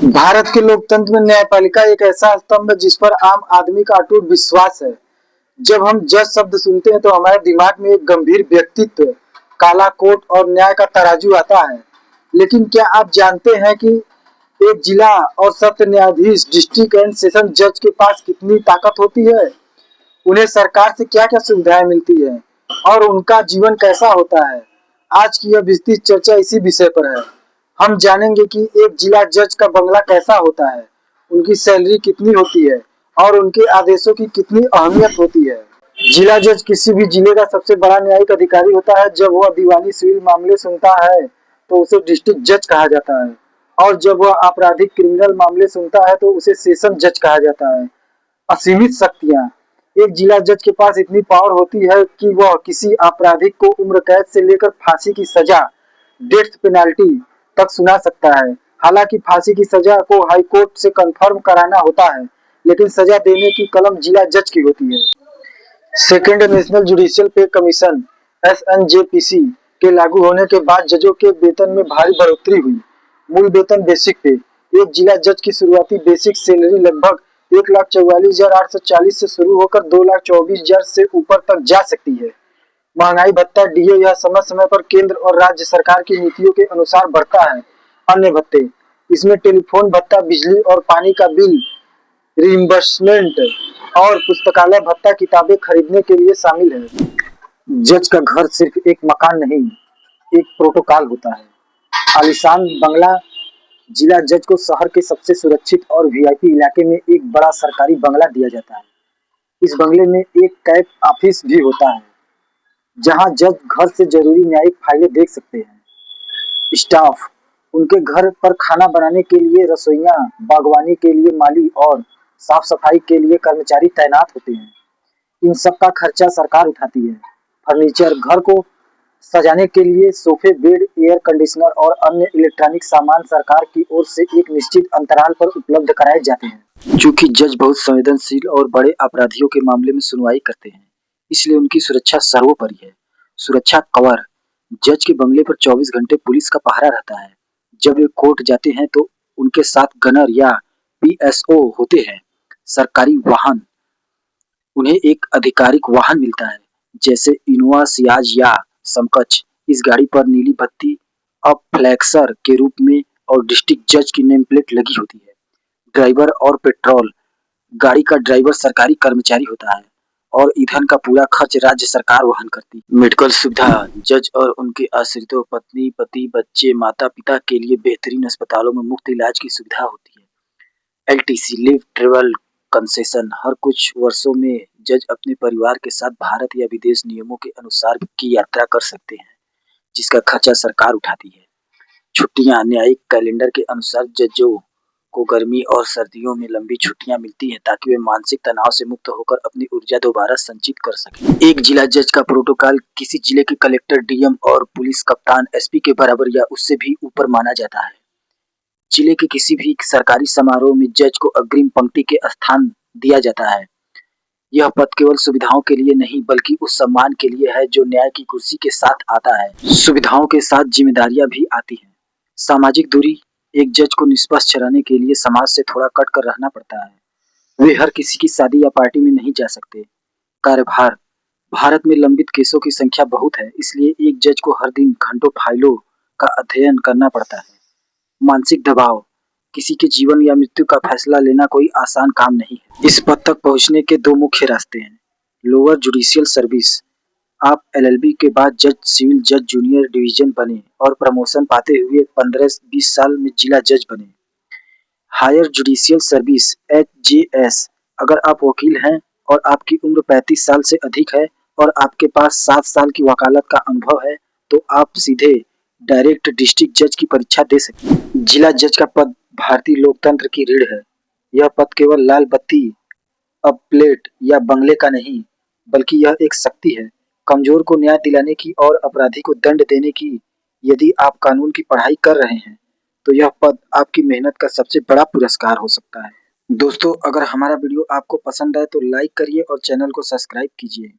भारत के लोकतंत्र में न्यायपालिका एक ऐसा स्तंभ है जिस पर आम आदमी का अटूट विश्वास है। जब हम जज शब्द सुनते हैं तो हमारे दिमाग में एक गंभीर व्यक्तित्व, काला कोट और न्याय का तराजू आता है। लेकिन क्या आप जानते हैं कि एक जिला और सत्र न्यायाधीश, डिस्ट्रिक्ट एंड सेशन जज के पास कितनी ताकत होती है? उन्हें सरकार से क्या-क्या सुविधाएं मिलती है और उनका जीवन कैसा होता है? आज की यह विस्तृत चर्चा इसी विषय पर है। हम जानेंगे कि एक जिला जज का बंगला कैसा होता है, उनकी सैलरी कितनी होती है और उनके आदेशों की कितनी अहमियत होती है। जिला जज किसी भी जिले का सबसे बड़ा न्यायिक अधिकारी होता है। जब वह दीवानी सिविल मामले सुनता है तो उसे डिस्ट्रिक्ट जज कहा जाता है और जब वह आपराधिक क्रिमिनल मामले सुनता है तो उसे सेशन जज कहा जाता है। असीमित शक्तियां, एक जिला जज के पास इतनी पावर होती है कि वह किसी आपराधिक को उम्र कैद से लेकर फांसी की सजा, डेथ पेनल्टी तक सुना सकता है। हालांकि फांसी की सजा को हाई कोर्ट से कंफर्म कराना होता है, लेकिन सजा देने की कलम जिला जज की होती है। सेकेंड नेशनल जुडिशियल पे कमीशन (एसएनजेपीसी) के लागू होने के बाद जजों के वेतन में भारी बढ़ोतरी हुई। मूल वेतन बेसिक पे, एक जिला जज की शुरुआती बेसिक सैलरी लगभग 1,44,840 से शुरू होकर 2,24,000 से ऊपर तक जा सकती है। महंगाई भत्ता डीए यह समय समय पर केंद्र और राज्य सरकार की नीतियों के अनुसार बढ़ता है। अन्य भत्ते, इसमें टेलीफोन भत्ता, बिजली और पानी का बिल रीइंबर्समेंट और पुस्तकालय भत्ता किताबें खरीदने के लिए शामिल है। जज का घर सिर्फ एक मकान नहीं, एक प्रोटोकॉल होता है। आलीशान बंगला, जिला जज को शहर के सबसे सुरक्षित और वीआईपी इलाके में एक बड़ा सरकारी बंगला दिया जाता है। इस बंगले में एक कैब ऑफिस भी होता है, जहां जज घर से जरूरी न्यायिक फाइलें देख सकते हैं। स्टाफ, उनके घर पर खाना बनाने के लिए रसोइया, बागवानी के लिए माली और साफ सफाई के लिए कर्मचारी तैनात होते हैं। इन सब का खर्चा सरकार उठाती है। फर्नीचर, घर को सजाने के लिए सोफे, बेड, एयर कंडीशनर और अन्य इलेक्ट्रॉनिक सामान सरकार की ओर से एक निश्चित अंतराल पर उपलब्ध कराए जाते हैं। चूंकि जज बहुत संवेदनशील और बड़े अपराधियों के मामले में सुनवाई करते हैं, इसलिए उनकी सुरक्षा सर्वोपरि है। सुरक्षा कवर, जज के बंगले पर 24 घंटे पुलिस का पहरा रहता है। जब वे कोर्ट जाते हैं तो उनके साथ गनर या पीएसओ होते हैं। सरकारी वाहन, उन्हें एक आधिकारिक वाहन मिलता है, जैसे इनोवा, सियाज या समकक्ष। इस गाड़ी पर नीली बत्ती अब फ्लैक्सर के रूप में और डिस्ट्रिक्ट जज की नेम प्लेट लगी होती है। ड्राइवर और पेट्रोल, गाड़ी का ड्राइवर सरकारी कर्मचारी होता है और ईंधन का पूरा खर्च राज्य सरकार वहन करती है। मेडिकल सुविधा, जज और उनके आश्रितों, पत्नी, पति, बच्चे, माता पिता के लिए बेहतरीन अस्पतालों में मुफ्त इलाज की सुविधा होती है। एलटीसी, लिव ट्रेवल कंसेशन, हर कुछ वर्षों में जज अपने परिवार के साथ भारत या विदेश नियमों के अनुसार की यात्रा कर सकते हैं, जिसका खर्चा सरकार उठाती है। छुट्टियां, न्यायिक कैलेंडर के अनुसार जजों को गर्मी और सर्दियों में लंबी छुट्टियां मिलती हैं ताकि वे मानसिक तनाव से मुक्त होकर अपनी ऊर्जा दोबारा संचित कर सकें। एक जिला जज का प्रोटोकॉल किसी जिले के कलेक्टर, डीएम और पुलिस कप्तान, एसपी के बराबर या उससे भी ऊपर माना जाता है। जिले के किसी भी सरकारी समारोह में जज को अग्रिम पंक्ति के स्थान दिया जाता है। यह पद केवल सुविधाओं के लिए नहीं बल्कि उस सम्मान के लिए है जो न्याय की कुर्सी के साथ आता है। सुविधाओं के साथ जिम्मेदारियां भी आती हैं। सामाजिक दूरी, एक जज को निष्पक्ष रहने के लिए समाज से थोड़ा कट कर रहना पड़ता है। वे हर किसी की शादी या पार्टी में नहीं जा सकते। कार्यभार, भारत में लंबित केसों की संख्या बहुत है, इसलिए एक जज को हर दिन घंटों फाइलों का अध्ययन करना पड़ता है। मानसिक दबाव, किसी के जीवन या मृत्यु का फैसला लेना कोई आसान काम नहीं है। इस पद तक पहुंचने के दो मुख्य रास्ते हैं। लोअर जुडिशियल सर्विस, आप एलएलबी के बाद जज, सिविल जज जूनियर डिवीजन बने और प्रमोशन पाते हुए 15-20 साल में जिला जज बने। हायर जुडिशियल सर्विस एचजेएस, अगर आप वकील हैं और आपकी उम्र 35 साल से अधिक है और आपके पास 7 साल की वकालत का अनुभव है तो आप सीधे डायरेक्ट डिस्ट्रिक्ट जज की परीक्षा दे सकते हैं। जिला जज का पद भारतीय लोकतंत्र की रीढ़ है। यह पद केवल लाल बत्ती, अब प्लेट या बंगले का नहीं, बल्कि यह एक शक्ति है, कमजोर को न्याय दिलाने की और अपराधी को दंड देने की। यदि आप कानून की पढ़ाई कर रहे हैं तो यह पद आपकी मेहनत का सबसे बड़ा पुरस्कार हो सकता है। दोस्तों, अगर हमारा वीडियो आपको पसंद आए तो लाइक करिए और चैनल को सब्सक्राइब कीजिए।